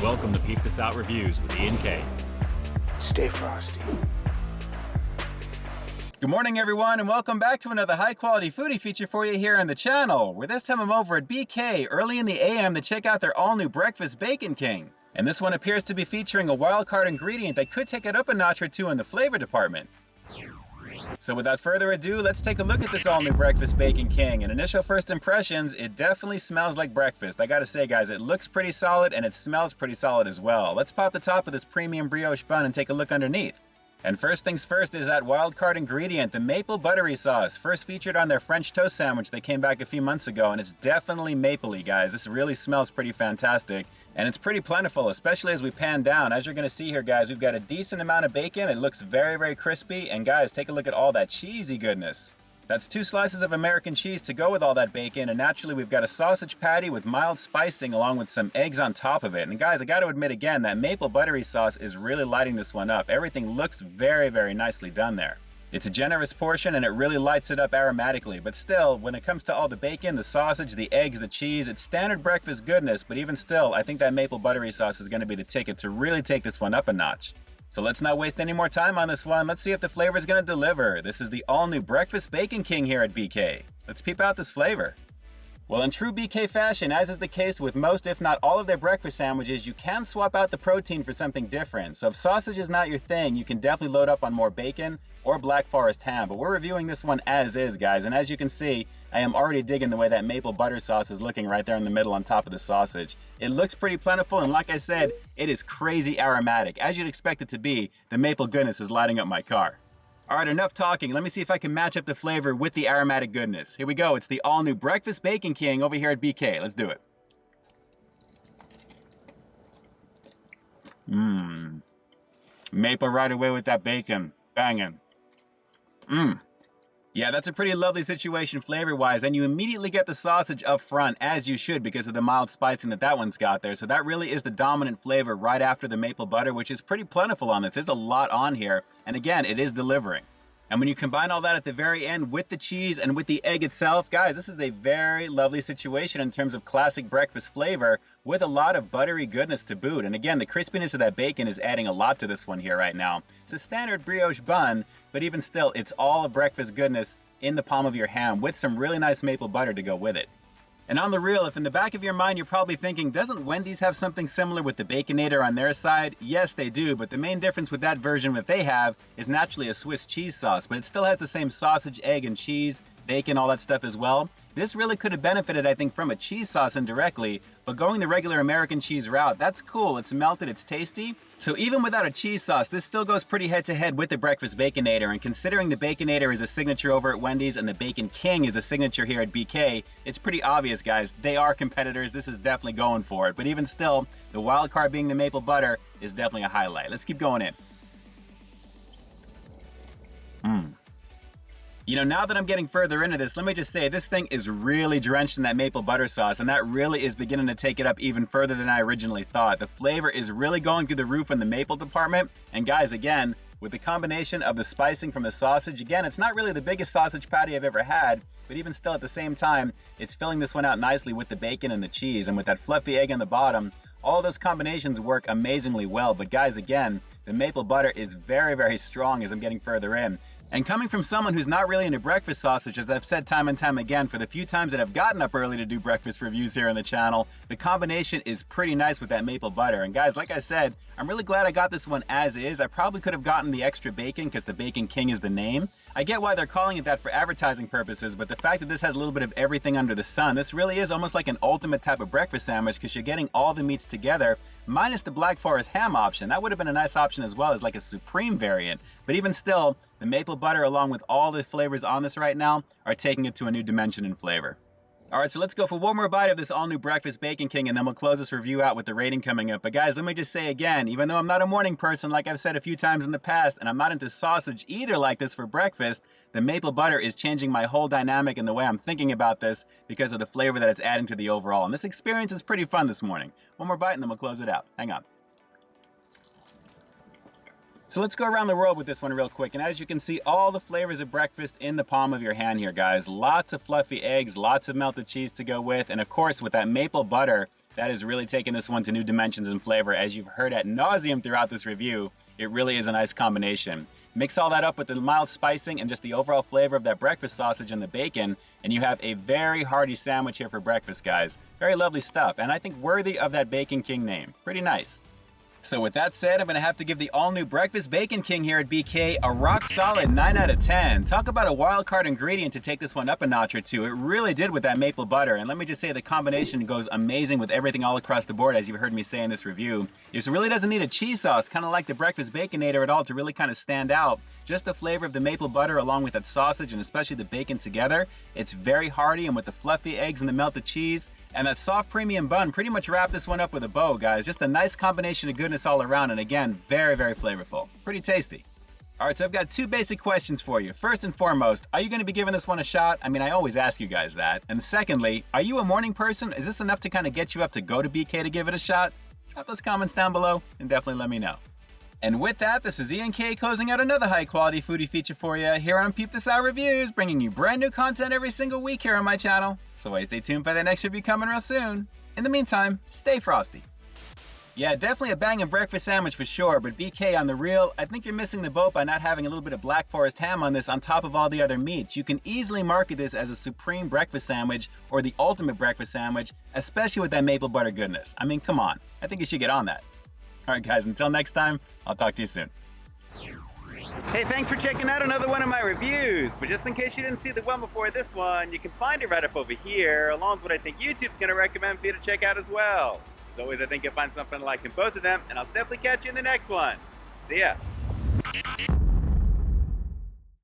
Welcome to Peep This Out Reviews with Ian K. Stay frosty. Good morning, everyone, and welcome back to another high-quality foodie feature for you here on the channel, where this time I'm over at BK early in the AM to check out their all-new Breakfast Bacon King. And this one appears to be featuring a wild-card ingredient that could take it up a notch or two in the flavor department. So without further ado, let's take a look at this all-new Breakfast Bacon King. And initial first impressions, it definitely smells like breakfast. I gotta say, guys, it looks pretty solid and it smells pretty solid as well. Let's pop the top of this premium brioche bun and take a look underneath. And first things first is that wild card ingredient, the maple buttery sauce, first featured on their French toast sandwich that came back a few months ago, and it's definitely mapley, guys. This really smells pretty fantastic, and it's pretty plentiful, especially as we pan down. As you're gonna see here, guys, we've got a decent amount of bacon. It looks very, very crispy, and guys, take a look at all that cheesy goodness. That's 2 slices of American cheese to go with all that bacon, and naturally we've got a sausage patty with mild spicing along with some eggs on top of it. And guys, I gotta admit again, that maple buttery sauce is really lighting this one up. Everything looks very, very nicely done there. It's a generous portion and it really lights it up aromatically, but still, when it comes to all the bacon, the sausage, the eggs, the cheese, it's standard breakfast goodness, but even still, I think that maple buttery sauce is gonna be the ticket to really take this one up a notch. So let's not waste any more time on this one. Let's see if the flavor is going to deliver. This is the all-new Breakfast Bacon King here at BK. Let's peep out this flavor. Well, in true BK fashion, as is the case with most, if not all of their breakfast sandwiches, you can swap out the protein for something different. So if sausage is not your thing, you can definitely load up on more bacon or Black Forest ham. But we're reviewing this one as is, guys. And as you can see, I am already digging the way that maple butter sauce is looking right there in the middle on top of the sausage. It looks pretty plentiful, and like I said, it is crazy aromatic. As you'd expect it to be, the maple goodness is lighting up my car. All right, enough talking. Let me see if I can match up the flavor with the aromatic goodness. Here we go. It's the all-new Breakfast Bacon King over here at BK. Let's do it. Maple right away with that bacon. Banging. Yeah, that's a pretty lovely situation flavor-wise, and you immediately get the sausage up front, as you should, because of the mild spicing that one's got there. So that really is the dominant flavor right after the maple butter, which is pretty plentiful on this. There's a lot on here, and again, it is delivering. And when you combine all that at the very end with the cheese and with the egg itself, guys, this is a very lovely situation in terms of classic breakfast flavor with a lot of buttery goodness to boot. And again, the crispiness of that bacon is adding a lot to this one here right now. It's a standard brioche bun, but even still, it's all of breakfast goodness in the palm of your hand with some really nice maple butter to go with it. And on the real, if in the back of your mind you're probably thinking, doesn't Wendy's have something similar with the Baconator on their side? Yes, they do, but the main difference with that version that they have is naturally a Swiss cheese sauce, but it still has the same sausage, egg, and cheese, bacon, all that stuff as well. This really could have benefited, I think, from a cheese sauce indirectly, but going the regular American cheese route, that's cool. It's melted, it's tasty. So even without a cheese sauce, this still goes pretty head-to-head with the Breakfast Baconator, and considering the Baconator is a signature over at Wendy's and the Bacon King is a signature here at BK, it's pretty obvious, guys. They are competitors. This is definitely going for it, but even still, the wild card being the maple butter is definitely a highlight. Let's keep going in. You know, now that I'm getting further into this, let me just say this thing is really drenched in that maple butter sauce, and that really is beginning to take it up even further than I originally thought. The flavor is really going through the roof in the maple department, and guys, again, with the combination of the spicing from the sausage, again, it's not really the biggest sausage patty I've ever had, but even still at the same time, it's filling this one out nicely with the bacon and the cheese, and with that fluffy egg on the bottom, all those combinations work amazingly well. But guys, again, the maple butter is very, very strong as I'm getting further in. And coming from someone who's not really into breakfast sausage, as I've said time and time again, for the few times that I've gotten up early to do breakfast reviews here on the channel, the combination is pretty nice with that maple butter. And guys, like I said, I'm really glad I got this one as is. I probably could have gotten the extra bacon because the Bacon King is the name. I get why they're calling it that for advertising purposes, but the fact that this has a little bit of everything under the sun, this really is almost like an ultimate type of breakfast sandwich because you're getting all the meats together, minus the Black Forest ham option. That would have been a nice option as well as like a supreme variant. But even still, the maple butter along with all the flavors on this right now are taking it to a new dimension in flavor. All right, so let's go for one more bite of this all-new Breakfast Bacon King, and then we'll close this review out with the rating coming up. But guys, let me just say again, even though I'm not a morning person, like I've said a few times in the past, and I'm not into sausage either like this for breakfast, the maple butter is changing my whole dynamic and the way I'm thinking about this because of the flavor that it's adding to the overall. And this experience is pretty fun this morning. One more bite, and then we'll close it out. Hang on. So let's go around the world with this one real quick. And as you can see, all the flavors of breakfast in the palm of your hand here, guys. Lots of fluffy eggs, lots of melted cheese to go with. And of course, with that maple butter That is really taking this one to new dimensions in flavor. As you've heard ad nauseum throughout this review, it really is a nice combination. Mix all that up with the mild spicing and just the overall flavor of that breakfast sausage and the bacon, and you have a very hearty sandwich here for breakfast, guys. Very lovely stuff, and I think worthy of that Bacon King name. Pretty nice. So with that said, I'm going to have to give the all-new Breakfast Bacon King here at BK a rock-solid 9 out of 10. Talk about a wild card ingredient to take this one up a notch or two. It really did with that maple butter, and let me just say the combination goes amazing with everything all across the board, as you've heard me say in this review. It really doesn't need a cheese sauce, kind of like the Breakfast Baconator at all, to really kind of stand out. Just the flavor of the maple butter along with that sausage and especially the bacon together. It's very hearty, and with the fluffy eggs and the melted cheese and that soft premium bun, pretty much wrap this one up with a bow, guys. Just a nice combination of goodness all around, and again, very, very flavorful. Pretty tasty. Alright, so I've got two basic questions for you. First and foremost, are you going to be giving this one a shot? I mean, I always ask you guys that. And secondly, are you a morning person? Is this enough to kind of get you up to go to BK to give it a shot? Drop those comments down below and definitely let me know. And with that, this is Ian K closing out another high-quality foodie feature for you here on Peep This Out Reviews, bringing you brand new content every single week here on my channel. So stay tuned for the next review coming real soon. In the meantime, stay frosty. Yeah, definitely a banging breakfast sandwich for sure, but BK, on the real, I think you're missing the boat by not having a little bit of Black Forest ham on this on top of all the other meats. You can easily market this as a supreme breakfast sandwich or the ultimate breakfast sandwich, especially with that maple butter goodness. I mean, come on. I think you should get on that. Alright guys, until next time, I'll talk to you soon. Hey, thanks for checking out another one of my reviews. But just in case you didn't see the one before this one, you can find it right up over here, along with what I think YouTube's going to recommend for you to check out as well. As always, I think you'll find something to like in both of them, and I'll definitely catch you in the next one. See ya.